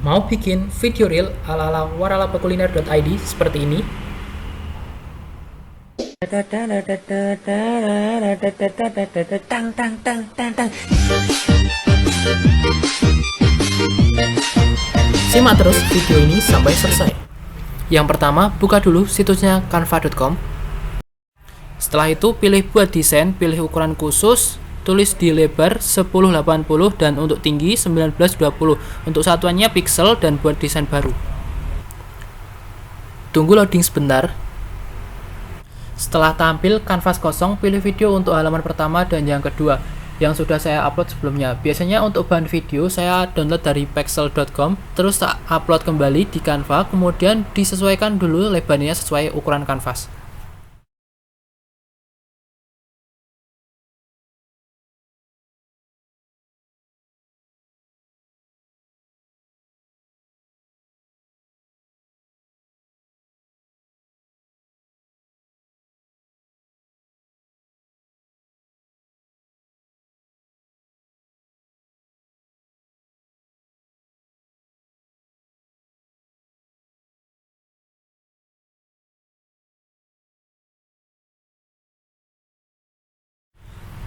Mau bikin video reel ala-ala waralapakuliner.id seperti ini? Simak terus video ini sampai selesai. Yang pertama, buka dulu situsnya canva.com. Setelah itu, pilih buat desain, pilih ukuran khusus, tulis di lebar 1080 dan untuk tinggi 1920. Untuk satuannya pixel dan buat desain baru. Tunggu loading sebentar. Setelah tampil kanvas kosong, pilih video untuk halaman pertama dan yang kedua yang sudah saya upload sebelumnya. Biasanya untuk bahan video saya download dari pexel.com, terus tak upload kembali di Canva, kemudian disesuaikan dulu lebarnya sesuai ukuran kanvas.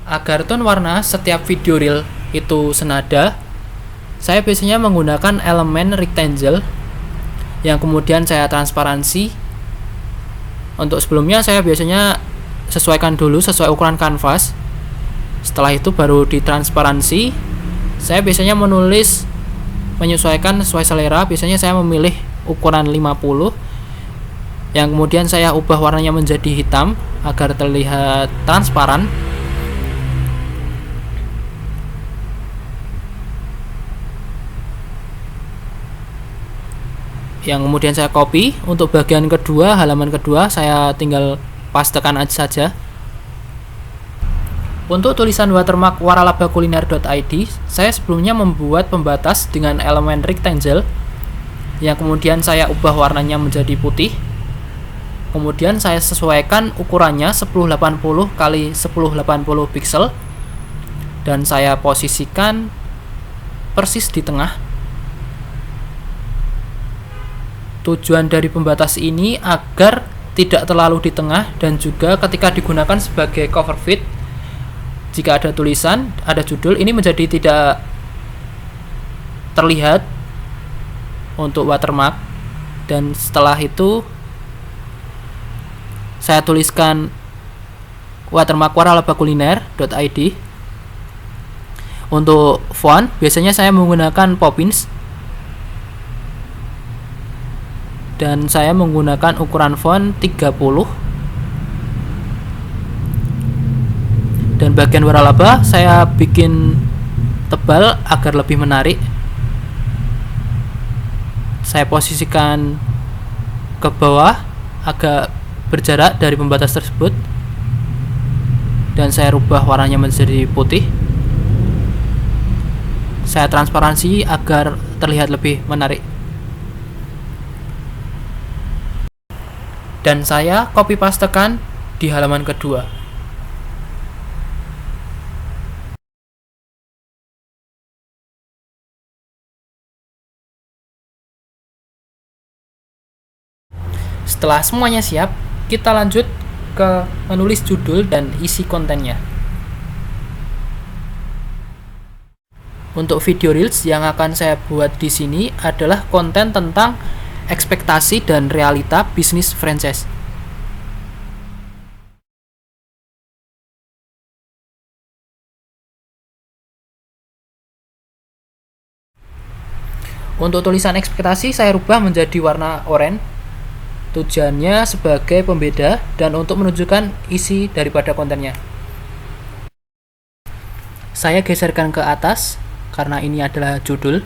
Agar tone warna setiap video reel itu senada, saya biasanya menggunakan elemen rectangle yang kemudian saya transparansi. Untuk sebelumnya saya biasanya sesuaikan dulu sesuai ukuran kanvas. Setelah itu baru ditransparansi. Saya biasanya menyesuaikan sesuai selera. Biasanya saya memilih ukuran 50 yang kemudian saya ubah warnanya menjadi hitam agar terlihat transparan. Yang kemudian saya copy. Untuk bagian kedua, halaman kedua, saya tinggal pastekan saja. Untuk tulisan watermark waralapakuliner.id, saya sebelumnya membuat pembatas dengan elemen rectangle yang kemudian saya ubah warnanya menjadi putih. Kemudian saya sesuaikan ukurannya 1080 x 1080 pixel dan saya posisikan persis di tengah. Tujuan dari pembatas ini agar tidak terlalu di tengah dan juga ketika digunakan sebagai cover feed, jika ada tulisan, ada judul, ini menjadi tidak terlihat untuk watermark. Dan setelah itu saya tuliskan watermark waralapakuliner.id. Untuk font, biasanya saya menggunakan Poppins dan saya menggunakan ukuran font 30. Dan bagian waralaba saya bikin tebal agar lebih menarik. Saya posisikan ke bawah agak berjarak dari pembatas tersebut dan saya rubah warnanya menjadi putih. Saya transparansi agar terlihat lebih menarik. Dan saya copy pastekan di halaman kedua. Setelah semuanya siap, kita lanjut ke menulis judul dan isi kontennya. Untuk video reels yang akan saya buat di sini adalah konten tentang ekspektasi dan realita bisnis franchise. Untuk tulisan ekspektasi saya rubah menjadi warna oranye. Tujuannya sebagai pembeda dan untuk menunjukkan isi daripada kontennya. Saya geserkan ke atas karena ini adalah judul.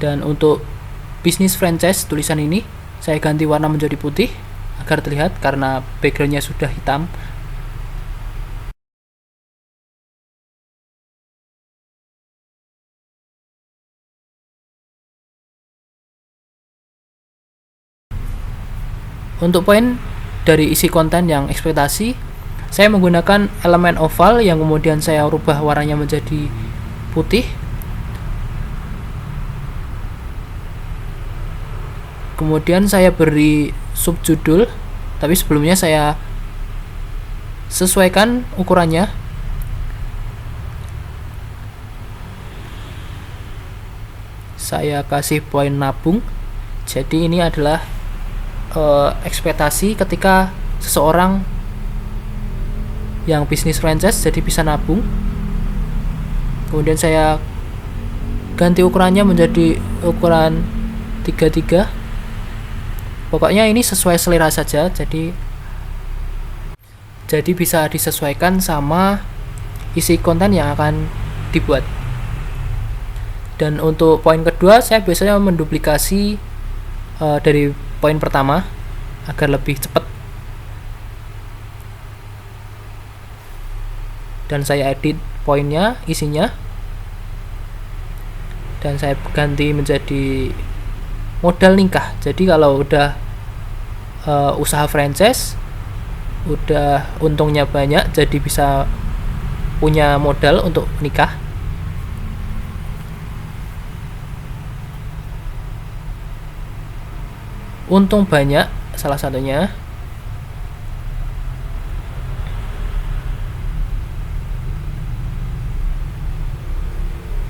Dan untuk bisnis franchise tulisan ini saya ganti warna menjadi putih agar terlihat karena backgroundnya sudah hitam. Untuk poin dari isi konten yang ekspektasi, saya menggunakan elemen oval yang kemudian saya rubah warnanya menjadi putih. Kemudian saya beri subjudul, tapi sebelumnya saya sesuaikan ukurannya. Saya kasih poin nabung. Jadi ini adalah ekspektasi ketika seseorang yang bisnis franchise jadi bisa nabung. Kemudian saya ganti ukurannya menjadi ukuran 33. Pokoknya ini sesuai selera saja, jadi bisa disesuaikan sama isi konten yang akan dibuat. Dan untuk poin kedua, saya biasanya menduplikasi dari poin pertama agar lebih cepat. Dan saya edit poinnya, isinya, dan saya ganti menjadi modal nikah. Jadi kalau udah usaha franchise, udah untungnya banyak, jadi bisa punya modal untuk nikah. Untung banyak salah satunya.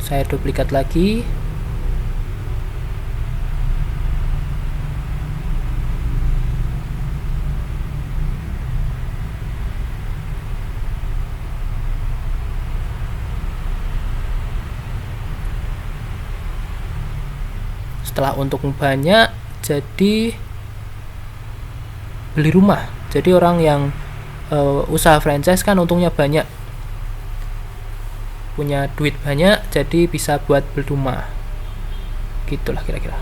Saya duplikat lagi. Setelah untung banyak, jadi beli rumah. Jadi orang yang usaha franchise kan untungnya banyak, punya duit banyak, jadi bisa buat beli rumah. Gitulah kira-kira.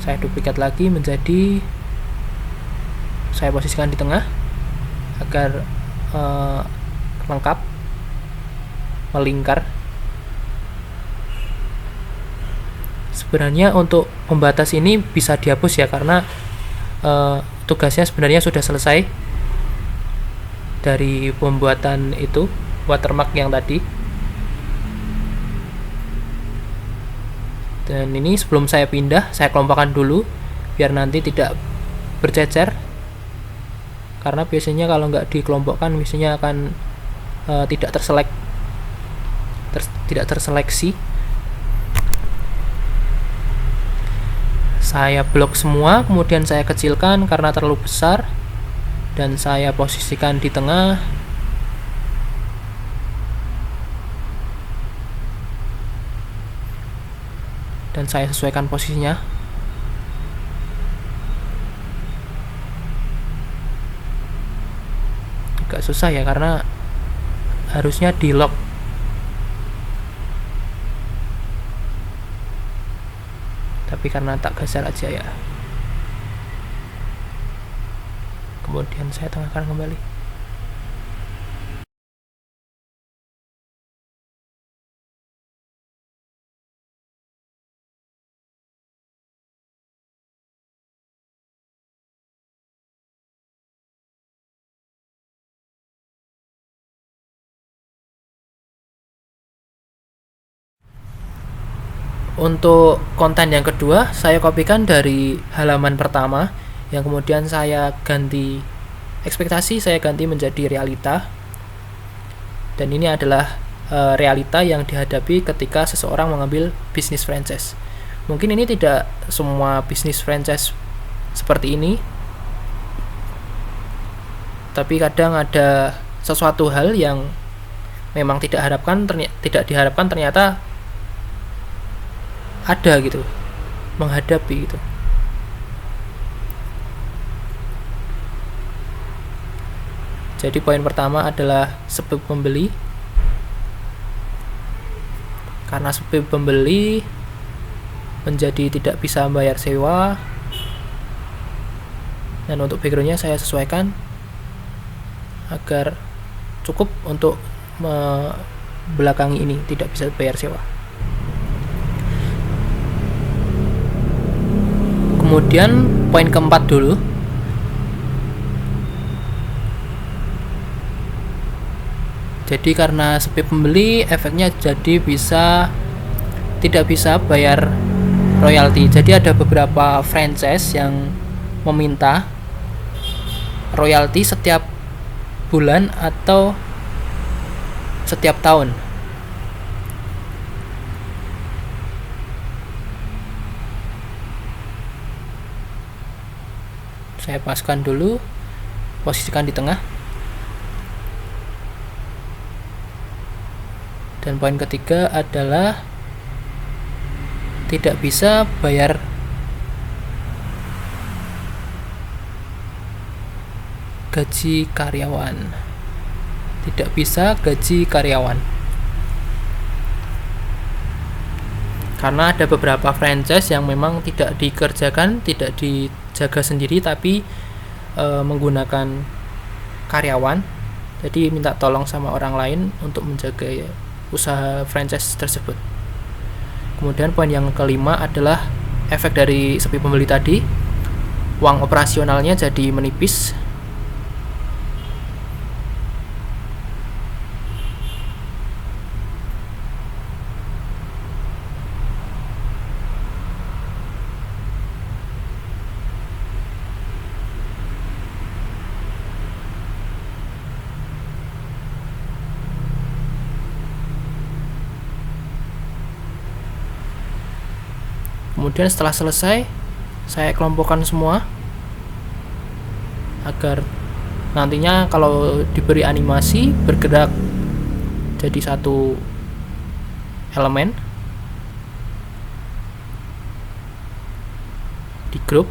Saya duplikat lagi menjadi, saya posisikan di tengah agar lengkap, melingkar. Sebenarnya untuk pembatas ini bisa dihapus ya, karena tugasnya sebenarnya sudah selesai dari pembuatan itu watermark yang tadi. Dan ini sebelum saya pindah, saya kelompokkan dulu biar nanti tidak bercecer, karena biasanya kalau nggak dikelompokkan biasanya akan tidak terseleksi. Saya blok semua, kemudian saya kecilkan karena terlalu besar, dan saya posisikan di tengah. Dan saya sesuaikan posisinya. Agak susah ya, karena harusnya di lock. Tapi karena tak geser aja ya. Kemudian saya tengahkan kembali. Untuk konten yang kedua, saya kopikan dari halaman pertama, yang kemudian saya ganti ekspektasi, saya ganti menjadi realita. Dan ini adalah realita yang dihadapi ketika seseorang mengambil bisnis franchise. Mungkin ini tidak semua bisnis franchise seperti ini, tapi kadang ada sesuatu hal yang memang tidak diharapkan ternyata ada gitu, menghadapi gitu. Jadi poin pertama adalah sepi pembeli. Karena sepi pembeli menjadi tidak bisa membayar sewa. Dan untuk backgroundnya saya sesuaikan agar cukup untuk membelakangi ini, tidak bisa bayar sewa. Kemudian poin keempat dulu. Jadi karena sepi pembeli, efeknya jadi tidak bisa bayar royalti. Jadi ada beberapa franchise yang meminta royalti setiap bulan atau setiap tahun. Saya paskan dulu, posisikan di tengah. Dan poin ketiga adalah tidak bisa bayar gaji karyawan. Tidak bisa gaji karyawan. Karena ada beberapa franchise yang memang tidak dikerjakan, tidak dijaga sendiri, tapi menggunakan karyawan. Jadi minta tolong sama orang lain untuk menjaga usaha franchise tersebut. Kemudian poin yang kelima adalah efek dari sepi pembeli tadi. Uang operasionalnya jadi menipis. Kemudian setelah selesai, saya kelompokkan semua agar nantinya kalau diberi animasi bergerak jadi satu elemen di grup.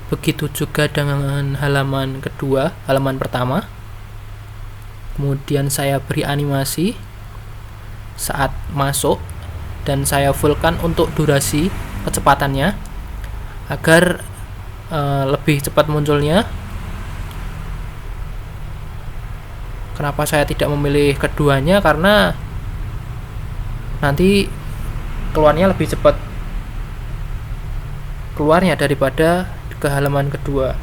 Begitu juga dengan halaman kedua, halaman pertama. Kemudian saya beri animasi saat masuk dan saya fullkan untuk durasi kecepatannya agar lebih cepat munculnya. Kenapa saya tidak memilih keduanya? Karena nanti keluarnya lebih cepat keluarnya daripada ke halaman kedua.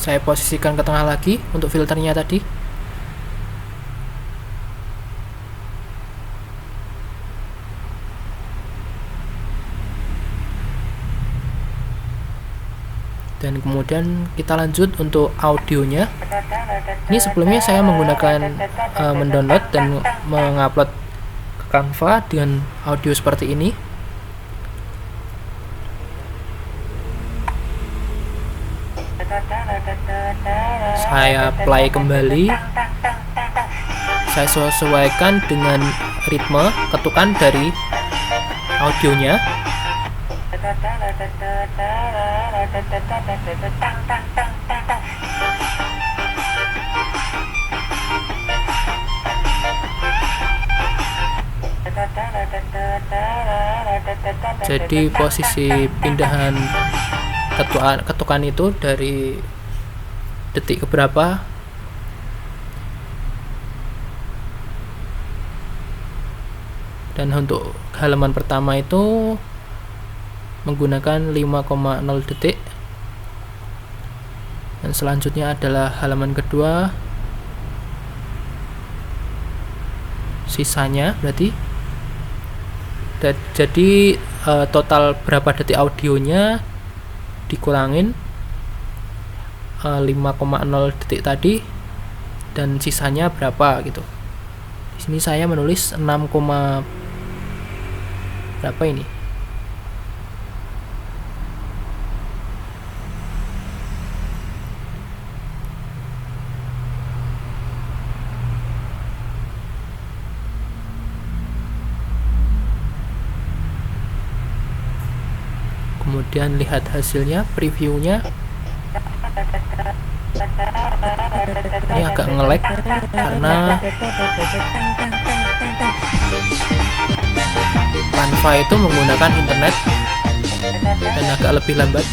Saya posisikan ke tengah lagi untuk filternya tadi. Dan kemudian kita lanjut untuk audionya. Ini sebelumnya saya menggunakan mendownload dan mengupload ke Canva dengan audio seperti ini. Saya play kembali. Saya sesuaikan dengan ritme ketukan dari audionya. Jadi posisi pindahan ketukan itu dari detik keberapa dan untuk halaman pertama itu menggunakan 5,0 detik dan selanjutnya adalah halaman kedua sisanya berarti. Jadi total berapa detik audionya dikurangin 5,0 detik tadi dan sisanya berapa gitu. Di sini saya menulis 6, berapa ini? Kemudian lihat hasilnya, previewnya. Ini agak nge-lag karena Canva itu menggunakan internet dan agak lebih lambat.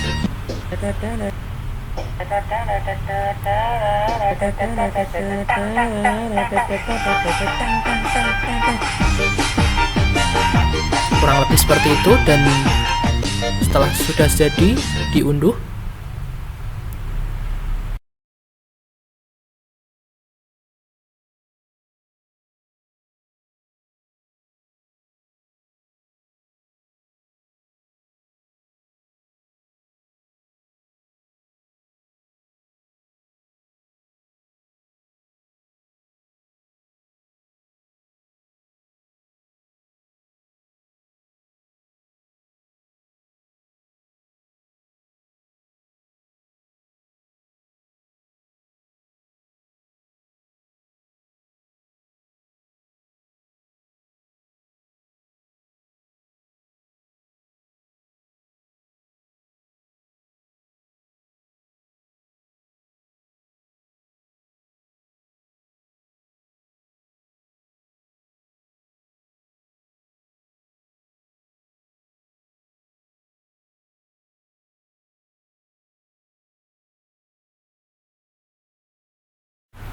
Kurang lebih seperti itu, dan setelah sudah jadi diunduh.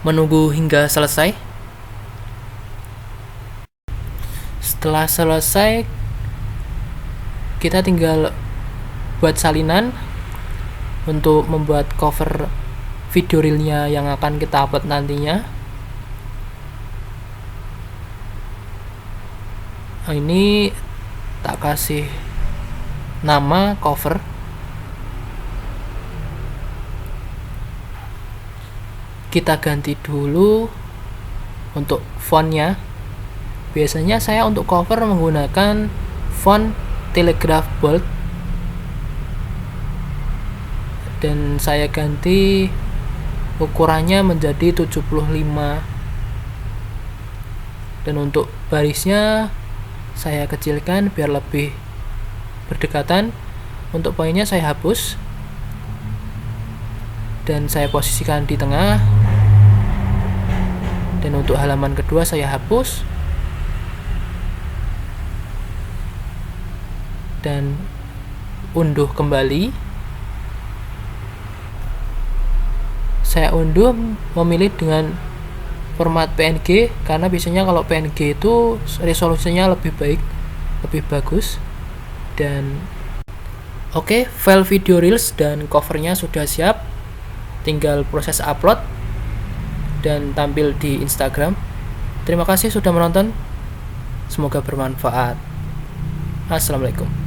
Menunggu hingga selesai. Setelah selesai, kita tinggal buat salinan untuk membuat cover video reelnya yang akan kita upload nantinya. Nah, ini tak kasih nama cover. Kita ganti dulu untuk fontnya. Biasanya saya untuk cover menggunakan font Telegraph Bold, dan saya ganti ukurannya menjadi 75, dan untuk barisnya saya kecilkan biar lebih berdekatan. Untuk poinnya saya hapus dan saya posisikan di tengah, dan untuk halaman kedua saya hapus dan unduh kembali. Saya unduh memilih dengan format PNG karena biasanya kalau PNG itu resolusinya lebih baik, lebih bagus. Dan oke, file video reels dan covernya sudah siap, tinggal proses upload dan tampil di Instagram. Terima kasih sudah menonton, semoga bermanfaat. Assalamualaikum.